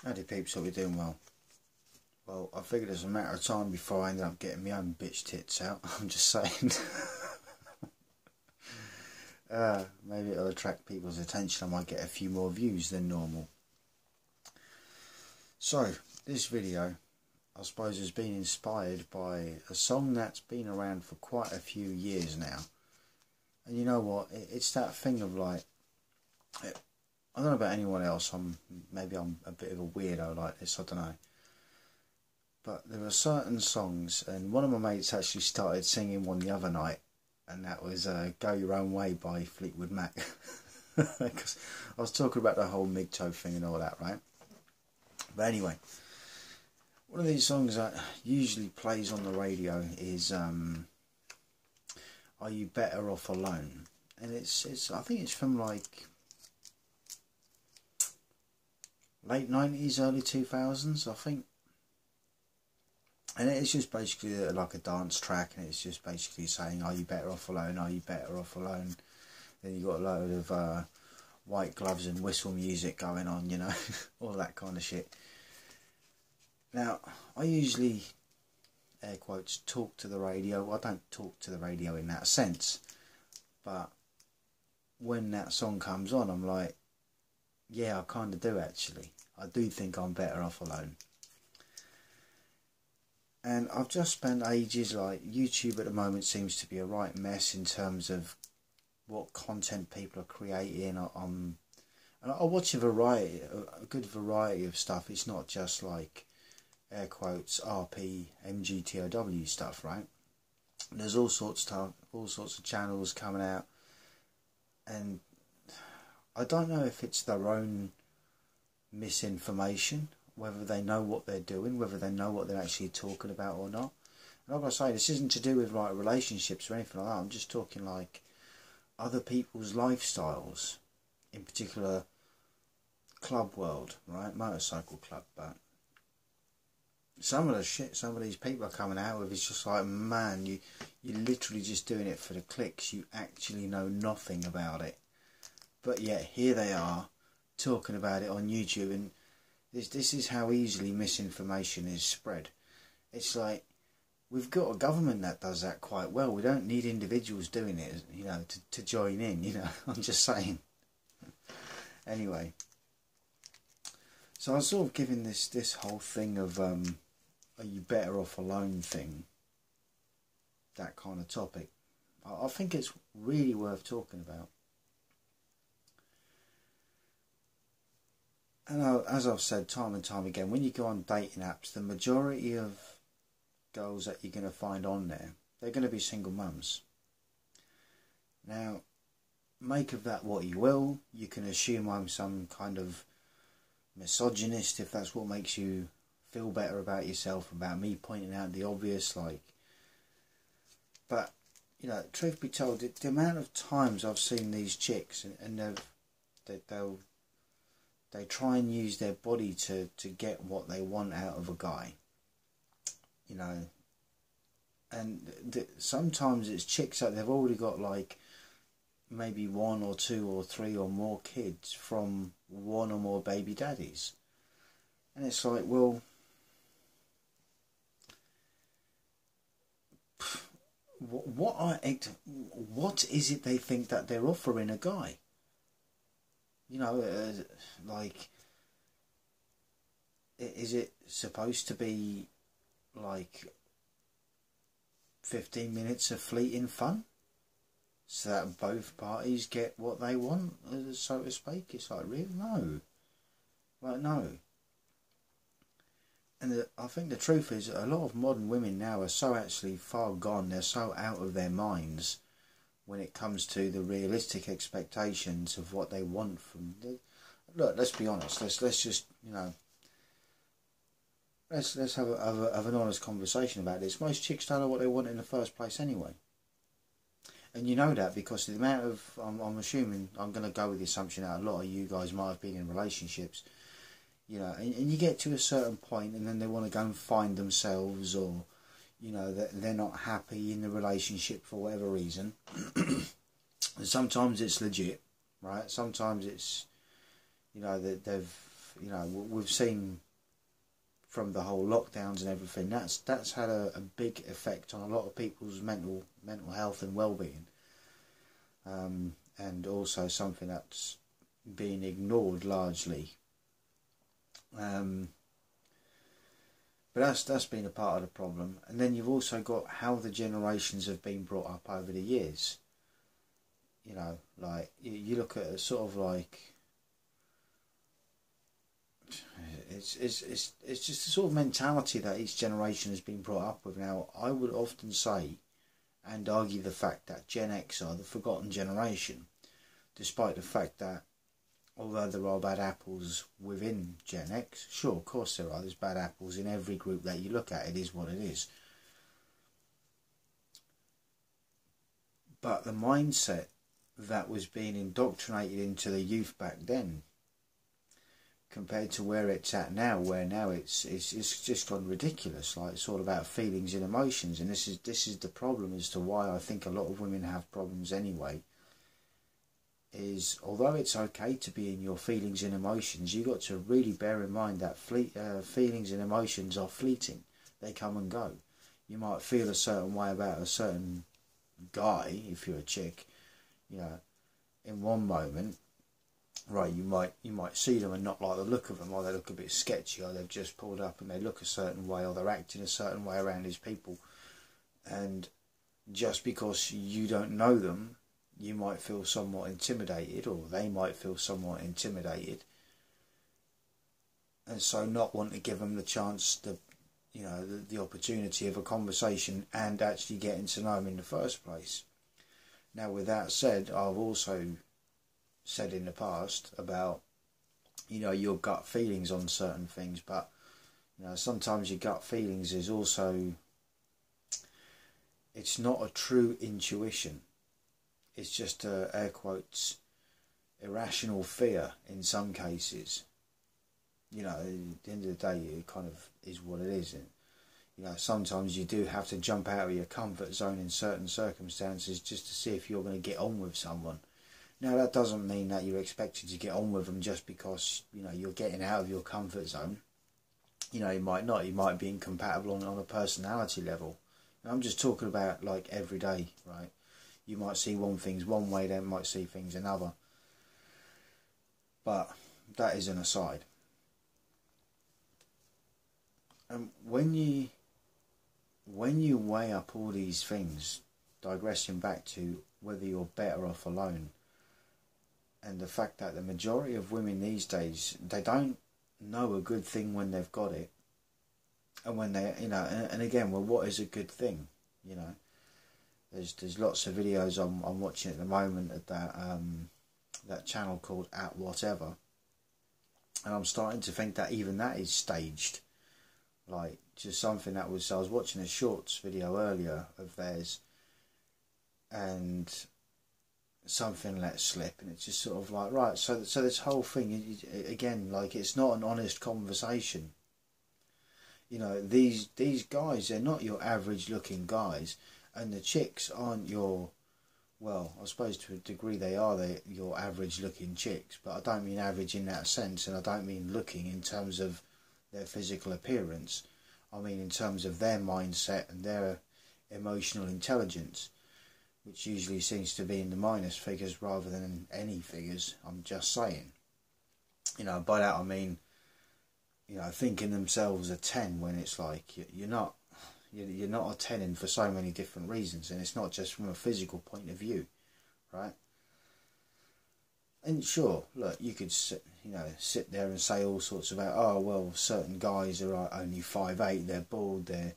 Howdy peeps, hope you're doing well. Well, I figured it was a matter of time before I ended up getting my own bitch tits out. I'm just saying. Maybe it'll attract people's attention. I might get a few more views than normal. So, this video, I suppose, has been inspired by a song that's been around for quite a few years now. And you know what? It's that thing of like, I don't know about anyone else, maybe I'm a bit of a weirdo like this, I don't know. But there are certain songs, and one of my mates actually started singing one the other night, and that was Go Your Own Way by Fleetwood Mac. Because I was talking about the whole MGTOW thing and all that, right? But anyway, one of these songs that usually plays on the radio is Are You Better Off Alone? And it's I think it's from like late 90s, early 2000s, I think. And it's just basically like a dance track, and it's just basically saying, are you better off alone, are you better off alone? Then you got a load of white gloves and whistle music going on, you know, all that kind of shit. Now, I usually, air quotes, talk to the radio. Well, I don't talk to the radio in that sense, but when that song comes on, I'm like, yeah, I kind of do actually. I do think I'm better off alone. And I've just spent ages, like, YouTube at the moment seems to be a right mess in terms of what content people are creating. And I watch a good variety of stuff. It's not just like, air quotes, RP, MGTOW stuff, right? There's all sorts of channels coming out, and I don't know if it's their own misinformation, whether they know what they're doing, whether they know what they're actually talking about or not. And like I say, this isn't to do with like relationships or anything like that. I'm just talking like other people's lifestyles, in particular club world, right? Motorcycle club. But some of the shit some of these people are coming out with is just like, man, you're literally just doing it for the clicks. You actually know nothing about it. But yet here they are talking about it on YouTube, and this is how easily misinformation is spread. It's like, we've got a government that does that quite well. We don't need individuals doing it, you know, to join in, you know. I'm just saying. Anyway, so I was sort of giving this whole thing of are you better off alone thing, that kind of topic. I think it's really worth talking about. And as I've said time and time again, when you go on dating apps, the majority of girls that you're going to find on there, they're going to be single mums. Now, make of that what you will. You can assume I'm some kind of misogynist if that's what makes you feel better about yourself, about me pointing out the obvious, like. But, you know, truth be told, the amount of times I've seen these chicks, and they try and use their body to get what they want out of a guy, you know. And sometimes it's chicks that they've already got like maybe 1 or 2 or 3 or more kids from 1 or more baby daddies. And it's like, well, what is it they think that they're offering a guy? You know, like, is it supposed to be like 15 minutes of fleeting fun so that both parties get what they want, so to speak? It's like, really? No. Like, no. And I think the truth is, a lot of modern women now are so actually far gone, they're so out of their minds when it comes to the realistic expectations of what they want from. Look, let's be honest. Let's just, you know, let's have an honest conversation about this. Most chicks don't know what they want in the first place anyway, and you know that because the amount of I'm assuming, I'm going to go with the assumption that a lot of you guys might have been in relationships, you know, and you get to a certain point, and then they want to go and find themselves, or, you know, they're not happy in the relationship for whatever reason. And sometimes it's legit, right? Sometimes it's, you know, that they've you know, we've seen from the whole lockdowns and everything, that's had a big effect on a lot of people's mental health and well-being, and also something that's being ignored largely. But that's been a part of the problem. And then you've also got how the generations have been brought up over the years. You know, like you look at it sort of like it's just the sort of mentality that each generation has been brought up with. Now, I would often say and argue the fact that Gen X are the forgotten generation, despite the fact that although there are bad apples within Gen X, sure, of course there are. There's bad apples in every group that you look at. It is what it is. But the mindset that was being indoctrinated into the youth back then, compared to where it's at now, where now it's just gone ridiculous. Like, it's all about feelings and emotions, and this is the problem as to why I think a lot of women have problems anyway. Is although it's okay to be in your feelings and emotions, you got to really bear in mind that feelings and emotions are fleeting. They come and go. You might feel a certain way about a certain guy if you're a chick, you know, in one moment, right? You might see them and not like the look of them, or they look a bit sketchy, or they've just pulled up and they look a certain way, or they're acting a certain way around these people, and just because you don't know them, you might feel somewhat intimidated, or they might feel somewhat intimidated, and so not want to give them the chance, the opportunity of a conversation and actually getting to know them in the first place. Now, with that said, I've also said in the past about, your gut feelings on certain things, but sometimes your gut feelings is also, it's not a true intuition. It's just air quotes, irrational fear in some cases. At the end of the day, it kind of is what it is. And, sometimes you do have to jump out of your comfort zone in certain circumstances just to see if you're going to get on with someone. Now, that doesn't mean that you're expected to get on with them just because, you're getting out of your comfort zone. You might not. You might be incompatible on a personality level. And I'm just talking about, like, every day, right? You might see things one way, they might see things another. But that is an aside. And when you weigh up all these things, digressing back to whether you're better off alone, and the fact that the majority of women these days, they don't know a good thing when they've got it, and when they, and again, well, what is a good thing? There's lots of videos I'm watching at the moment at that channel called At Whatever, and I'm starting to think that even that is staged. Like, just something I was watching a shorts video earlier of theirs, and something let slip, and it's just sort of like, right, so this whole thing, again, like, it's not an honest conversation. These guys, they're not your average looking guys, and the chicks aren't your, well, I suppose to a degree they are your average looking chicks, but I don't mean average in that sense, and I don't mean looking in terms of their physical appearance. I mean in terms of their mindset and their emotional intelligence, which usually seems to be in the minus figures rather than in any figures. I'm just saying. By that I mean, thinking themselves a 10 when it's like you're not a 10 in for so many different reasons, and it's not just from a physical point of view, right? And sure, look, you could sit there and say all sorts about, oh well, certain guys are only 5'8", they're bald, they're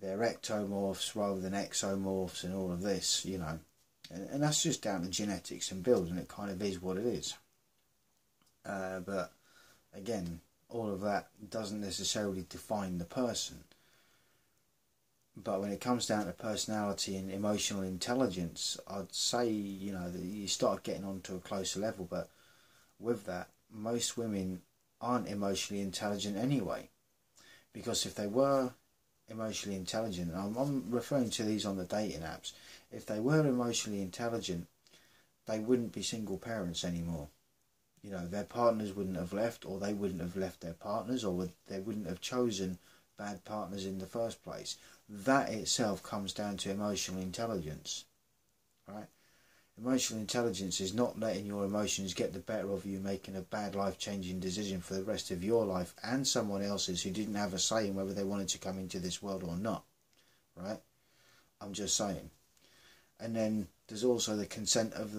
ectomorphs rather than exomorphs, and all of this, and that's just down to genetics and build, and it kind of is what it is. But again, all of that doesn't necessarily define the person. But when it comes down to personality and emotional intelligence, I'd say, that you start getting onto a closer level. But with that, most women aren't emotionally intelligent anyway. Because if they were emotionally intelligent, and I'm referring to these on the dating apps, if they were emotionally intelligent, they wouldn't be single parents anymore. You know, their partners wouldn't have left, or they wouldn't have left their partners, or they wouldn't have chosen bad partners in the first place. That itself comes down to emotional intelligence, right? Emotional intelligence is not letting your emotions get the better of you, making a bad life-changing decision for the rest of your life and someone else's who didn't have a say in whether they wanted to come into this world or not, right? I'm just saying. And then there's also the consent of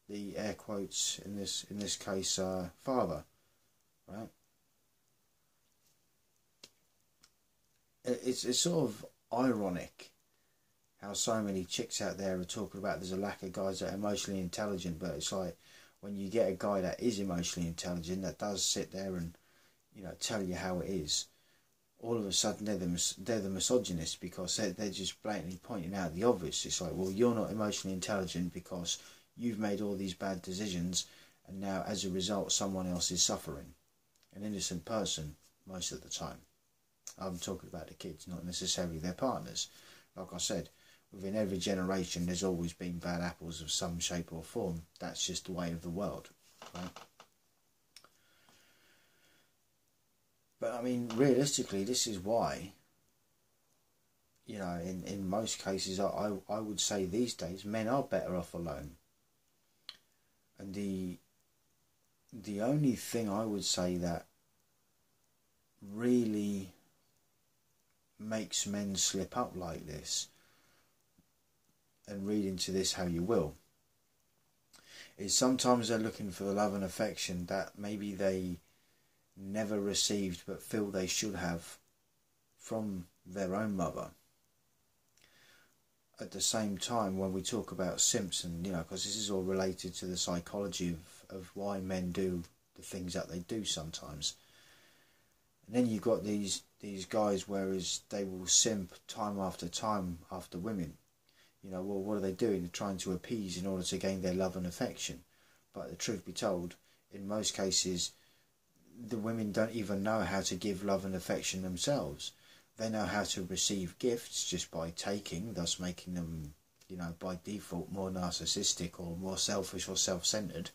the air quotes in this case father, right? It's sort of ironic how so many chicks out there are talking about there's a lack of guys that are emotionally intelligent, but it's like when you get a guy that is emotionally intelligent, that does sit there and, you know, tell you how it is, all of a sudden they're the misogynist, because they're just blatantly pointing out the obvious. It's like, well, you're not emotionally intelligent because you've made all these bad decisions, and now as a result someone else is suffering. An innocent person most of the time. I'm talking about the kids, not necessarily their partners. Like I said, within every generation there's always been bad apples of some shape or form. That's just the way of the world, right? But I mean, realistically, this is why, you know, in most cases I would say these days men are better off alone. And the only thing I would say that really makes men slip up like this, and read into this how you will, is sometimes they're looking for the love and affection that maybe they never received but feel they should have from their own mother. At the same time, when we talk about simps, and you know, because this is all related to the psychology of why men do the things that they do sometimes. And then you've got these guys, whereas they will simp time after women. You know, well, what are they doing? They're trying to appease in order to gain their love and affection. But the truth be told, in most cases, the women don't even know how to give love and affection themselves. They know how to receive gifts just by taking, thus making them, you know, by default more narcissistic or more selfish or self-centered.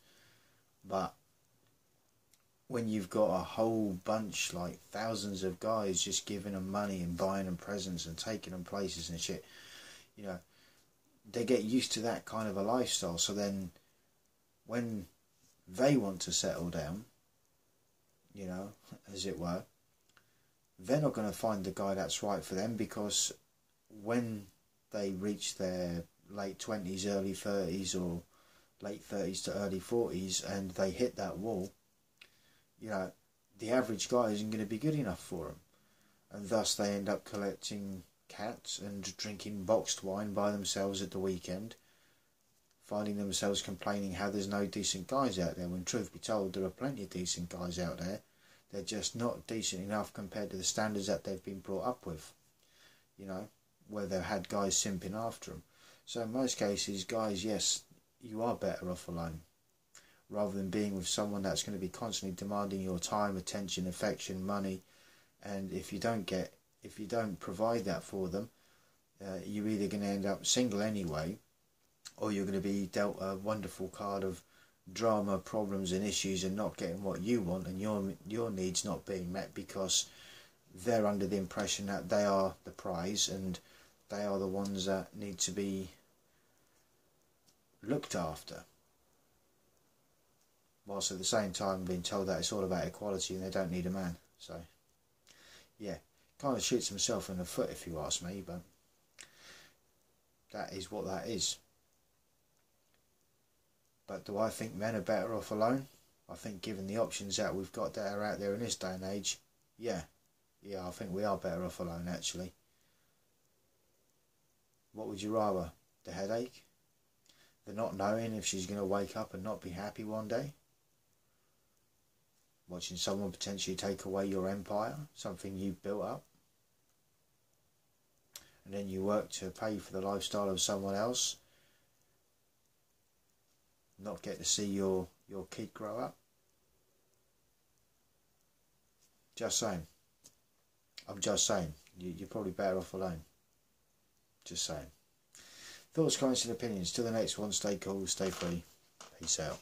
But when you've got a whole bunch, like thousands of guys just giving them money and buying them presents and taking them places and shit, you know, they get used to that kind of a lifestyle. So then when they want to settle down, you know, as it were, they're not going to find the guy that's right for them, because when they reach their late 20s, early 30s, or late 30s to early 40s, and they hit that wall, you know, the average guy isn't going to be good enough for them. And thus they end up collecting cats and drinking boxed wine by themselves at the weekend, finding themselves complaining how there's no decent guys out there, when truth be told, there are plenty of decent guys out there. They're just not decent enough compared to the standards that they've been brought up with, you know, where they've had guys simping after them. So in most cases, guys, yes, you are better off alone, rather than being with someone that's going to be constantly demanding your time, attention, affection, money. And if you don't provide that for them, you're either going to end up single anyway, or you're going to be dealt a wonderful card of drama, problems and issues, and not getting what you want, and your needs not being met, because they're under the impression that they are the prize and they are the ones that need to be looked after, whilst at the same time being told that it's all about equality and they don't need a man. So yeah, kind of shoots himself in the foot, if you ask me, but that is what that is. But do I think men are better off alone? I think given the options that we've got that are out there in this day and age, yeah, I think we are better off alone, actually. What would you rather? The headache? The not knowing if she's going to wake up and not be happy one day? Watching someone potentially take away your empire, something you've built up? And then you work to pay for the lifestyle of someone else? Not get to see your kid grow up? Just saying. I'm just saying. You're probably better off alone. Just saying. Thoughts, comments and opinions. Till the next one, stay cool, stay free. Peace out.